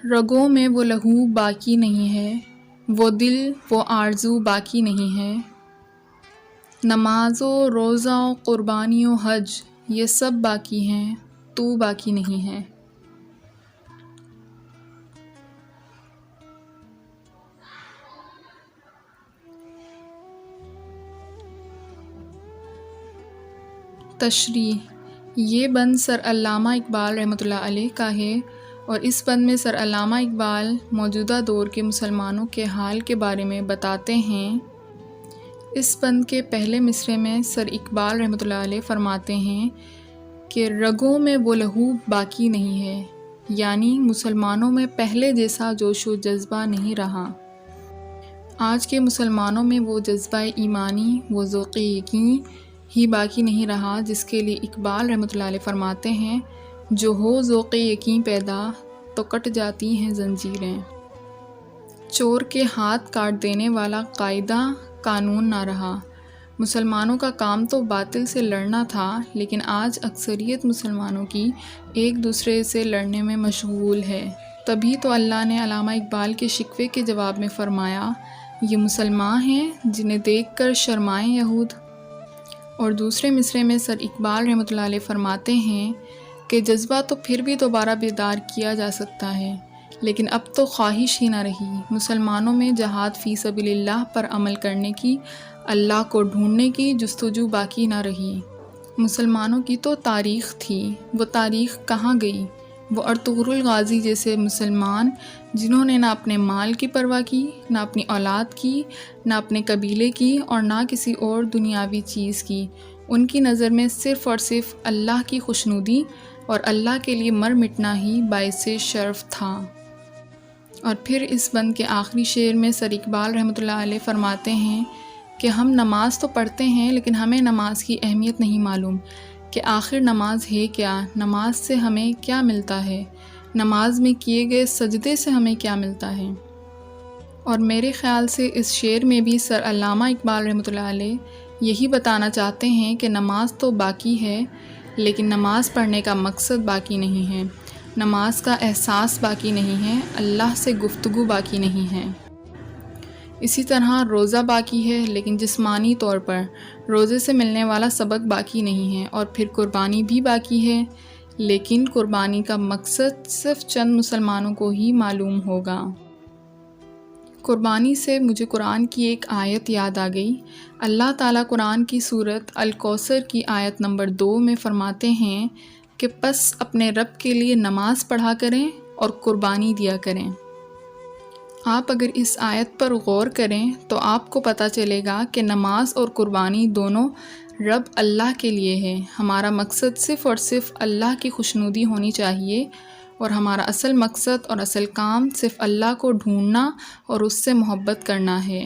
رگوں میں وہ لہو باقی نہیں ہے، وہ دل وہ آرزو باقی نہیں ہے۔ نماز و روزہ و قربانی و حج یہ سب باقی ہیں، تو باقی نہیں ہے۔ تشریح: یہ بند سر علامہ اقبال رحمۃ اللہ علیہ کا ہے، اور اس بند میں سر علامہ اقبال موجودہ دور کے مسلمانوں کے حال کے بارے میں بتاتے ہیں۔ اس بند کے پہلے مصرعے میں سر اقبال رحمۃ اللہ علیہ فرماتے ہیں کہ رگوں میں وہ لہو باقی نہیں ہے، یعنی مسلمانوں میں پہلے جیسا جوش و جذبہ نہیں رہا۔ آج کے مسلمانوں میں وہ جذبہ ایمانی، وہ ذوق یقین ہی باقی نہیں رہا، جس کے لیے اقبال رحمۃ اللہ علیہ فرماتے ہیں، جو ہو ذوق یقین پیدا تو کٹ جاتی ہیں زنجیریں۔ چور کے ہاتھ کاٹ دینے والا قاعدہ قانون نہ رہا۔ مسلمانوں کا کام تو باطل سے لڑنا تھا، لیکن آج اکثریت مسلمانوں کی ایک دوسرے سے لڑنے میں مشغول ہے۔ تبھی تو اللہ نے علامہ اقبال کے شکوے کے جواب میں فرمایا، یہ مسلمان ہیں جنہیں دیکھ کر شرمائیں یہود۔ اور دوسرے مصرعے میں سر اقبال رحمۃ اللہ علیہ فرماتے ہیں کہ جذبہ تو پھر بھی دوبارہ بیدار کیا جا سکتا ہے، لیکن اب تو خواہش ہی نہ رہی۔ مسلمانوں میں جہاد فی سبیل اللہ پر عمل کرنے کی، اللہ کو ڈھونڈنے کی جستجو باقی نہ رہی۔ مسلمانوں کی تو تاریخ تھی، وہ تاریخ کہاں گئی؟ وہ ارطغرل غازی جیسے مسلمان جنہوں نے نہ اپنے مال کی پرواہ کی، نہ اپنی اولاد کی، نہ اپنے قبیلے کی، اور نہ کسی اور دنیاوی چیز کی، ان کی نظر میں صرف اور صرف اللہ کی خوشنودی اور اللہ کے لیے مر مٹنا ہی باعث شرف تھا۔ اور پھر اس بند کے آخری شعر میں سر اقبال رحمۃ اللہ علیہ فرماتے ہیں کہ ہم نماز تو پڑھتے ہیں، لیکن ہمیں نماز کی اہمیت نہیں معلوم کہ آخر نماز ہے کیا، نماز سے ہمیں کیا ملتا ہے، نماز میں کیے گئے سجدے سے ہمیں کیا ملتا ہے۔ اور میرے خیال سے اس شعر میں بھی سر علامہ اقبال رحمۃ اللہ علیہ یہی بتانا چاہتے ہیں کہ نماز تو باقی ہے، لیکن نماز پڑھنے کا مقصد باقی نہیں ہے، نماز کا احساس باقی نہیں ہے، اللہ سے گفتگو باقی نہیں ہے۔ اسی طرح روزہ باقی ہے، لیکن جسمانی طور پر روزے سے ملنے والا سبق باقی نہیں ہے، اور پھر قربانی بھی باقی ہے، لیکن قربانی کا مقصد صرف چند مسلمانوں کو ہی معلوم ہوگا۔ قربانی سے مجھے قرآن کی ایک آیت یاد آ گئی۔ اللہ تعالیٰ قرآن کی سورت الکوثر کی آیت نمبر 2 میں فرماتے ہیں کہ پس اپنے رب کے لیے نماز پڑھا کریں اور قربانی دیا کریں۔ آپ اگر اس آیت پر غور کریں تو آپ کو پتہ چلے گا کہ نماز اور قربانی دونوں رب اللہ کے لیے ہے۔ ہمارا مقصد صرف اور صرف اللہ کی خوشنودی ہونی چاہیے، اور ہمارا اصل مقصد اور اصل کام صرف اللہ کو ڈھونڈنا اور اس سے محبت کرنا ہے۔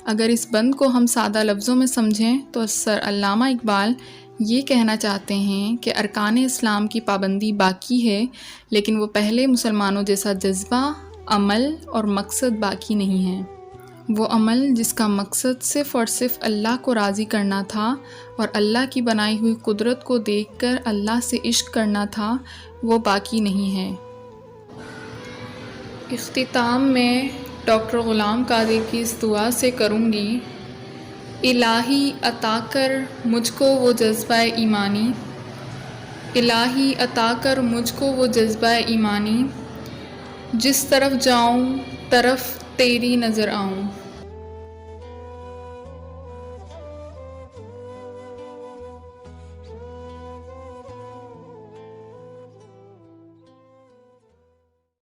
اگر اس بند کو ہم سادہ لفظوں میں سمجھیں تو سر علامہ اقبال یہ کہنا چاہتے ہیں کہ ارکان اسلام کی پابندی باقی ہے، لیکن وہ پہلے مسلمانوں جیسا جذبہ، عمل اور مقصد باقی نہیں ہے۔ وہ عمل جس کا مقصد صرف اور صرف اللہ کو راضی کرنا تھا اور اللہ کی بنائی ہوئی قدرت کو دیکھ کر اللہ سے عشق کرنا تھا، وہ باقی نہیں ہے۔ اختتام میں ڈاکٹر غلام قادر کی اس دعا سے کروں گی: الہی عطا کر مجھ کو وہ جذبہ ایمانی، الہی عطا کر مجھ کو وہ جذبہ ایمانی، جس طرف جاؤں طرف تیری نظر آؤں۔